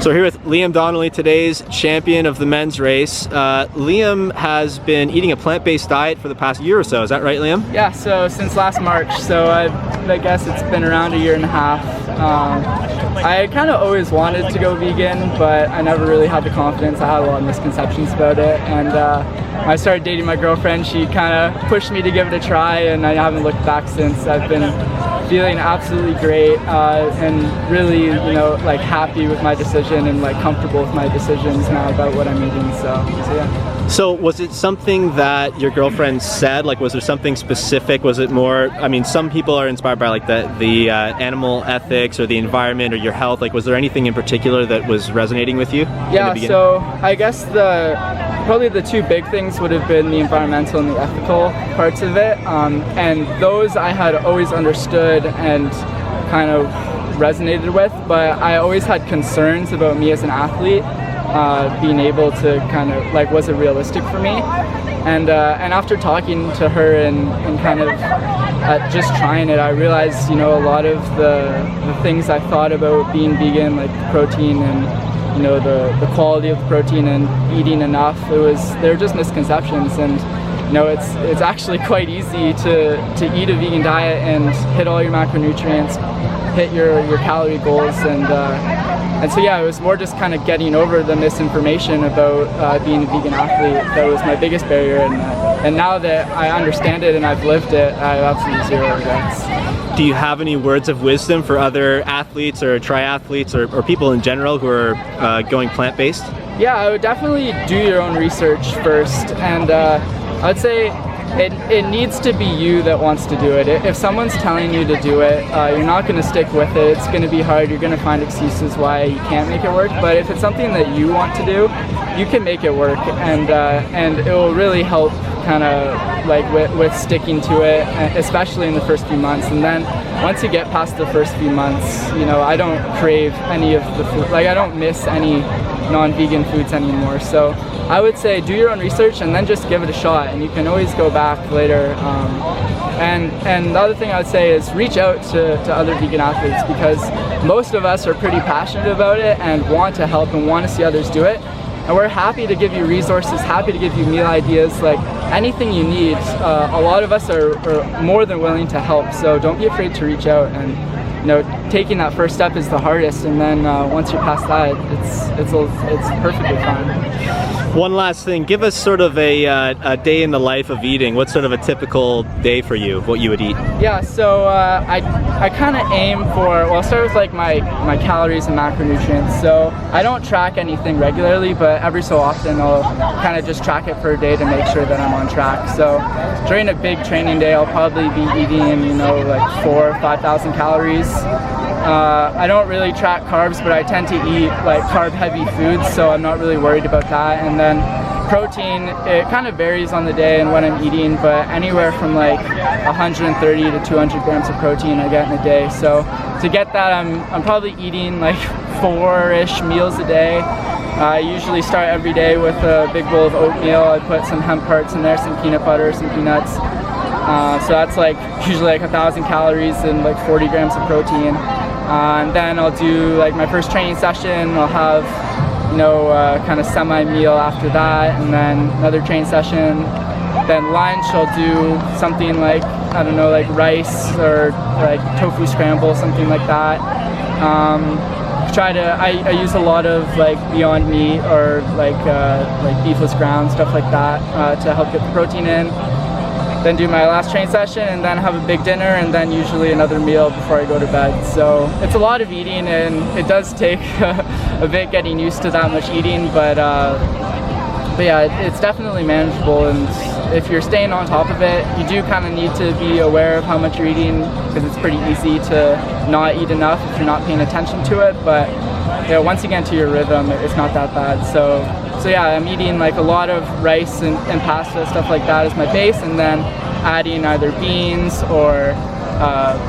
So we're here with Liam Donnelly, today's champion of the men's race. Liam has been eating a plant-based diet for the past year or so, is that right, Liam? Yeah, so since last March, so I guess it's been around a year and a half. I kind of always wanted to go vegan, but I never really had the confidence. I had a lot of misconceptions about it, and when I started dating my girlfriend, she kind of pushed me to give it a try, and I haven't looked back since. I've been feeling absolutely great and really, like happy with my decision and like comfortable with my decisions now about what I'm eating. So yeah. So was it something that your girlfriend said? Like, was there something specific? Was it more, I mean, some people are inspired by like the animal ethics or the environment or your health. Like, was there anything in particular that was resonating with you? Yeah, so I guess probably the two big things would have been the environmental and the ethical parts of it. And those I had always understood and kind of resonated with, but I always had concerns about me as an athlete. Being able to kind of like, was it realistic for me? And after talking to her and kind of just trying it, I realized, a lot of the things I thought about being vegan, like protein and the quality of the protein and eating enough, they're just misconceptions. And it's actually quite easy to eat a vegan diet and hit all your macronutrients, hit your calorie goals, and so yeah, it was more just kind of getting over the misinformation about being a vegan athlete. That was my biggest barrier, and now that I understand it and I've lived it, I have absolutely zero regrets. Do you have any words of wisdom for other athletes or triathletes or people in general who are going plant-based? Yeah, I would definitely do your own research first, and I would say it needs to be you that wants to do it. If someone's telling you to do it, you're not going to stick with it. It's going to be hard. You're going to find excuses why you can't make it work. But if it's something that you want to do, you can make it work, and it will really help kind of like with sticking to it, especially in the first few months. And then once you get past the first few months, I don't crave any of the food. Like, I don't miss any non-vegan foods anymore. So I would say do your own research and then just give it a shot, and you can always go back later. And the other thing I would say is reach out to other vegan athletes, because most of us are pretty passionate about it and want to help and want to see others do it. And we're happy to give you resources, happy to give you meal ideas, like anything you need. A lot of us are more than willing to help, so don't be afraid to reach out. And taking that first step is the hardest, and then once you're past that, it's perfectly fine. One last thing, give us sort of a day in the life of eating. What's sort of a typical day for you, what you would eat? Yeah, so I kind of aim for, well, I'll start with like my calories and macronutrients. So I don't track anything regularly, but every so often I'll kind of just track it for a day to make sure that I'm on track. So during a big training day, I'll probably be eating, like 4,000 or 5,000 calories. I don't really track carbs, but I tend to eat like carb-heavy foods, so I'm not really worried about that. And then protein, it kind of varies on the day and when I'm eating, but anywhere from like 130 to 200 grams of protein I get in a day. So to get that, I'm probably eating like 4-ish meals a day. I usually start every day with a big bowl of oatmeal. I put some hemp hearts in there, some peanut butter, some peanuts. So that's like usually like 1,000 calories and like 40 grams of protein. And then I'll do like my first training session. I'll have, kind of semi-meal after that, and then another training session. Then lunch, I'll do something like, I don't know, like rice or like tofu scramble, something like that. I use a lot of like Beyond Meat or like beefless ground, stuff like that, to help get the protein in. Then do my last training session, and then have a big dinner, and then usually another meal before I go to bed. So it's a lot of eating, and it does take a bit getting used to that much eating, but yeah, it's definitely manageable. And if you're staying on top of it, you do kind of need to be aware of how much you're eating, because it's pretty easy to not eat enough if you're not paying attention to it. But once you get into your rhythm, it's not that bad. So yeah, I'm eating like a lot of rice and pasta, stuff like that as my base, and then adding either beans or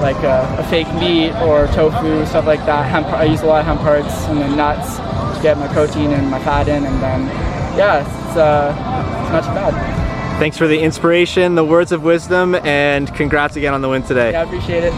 like a fake meat or tofu, stuff like that. I use a lot of hemp hearts and then nuts to get my protein and my fat in, and then yeah, it's not too bad. Thanks for the inspiration, the words of wisdom, and congrats again on the win today. Yeah, I appreciate it.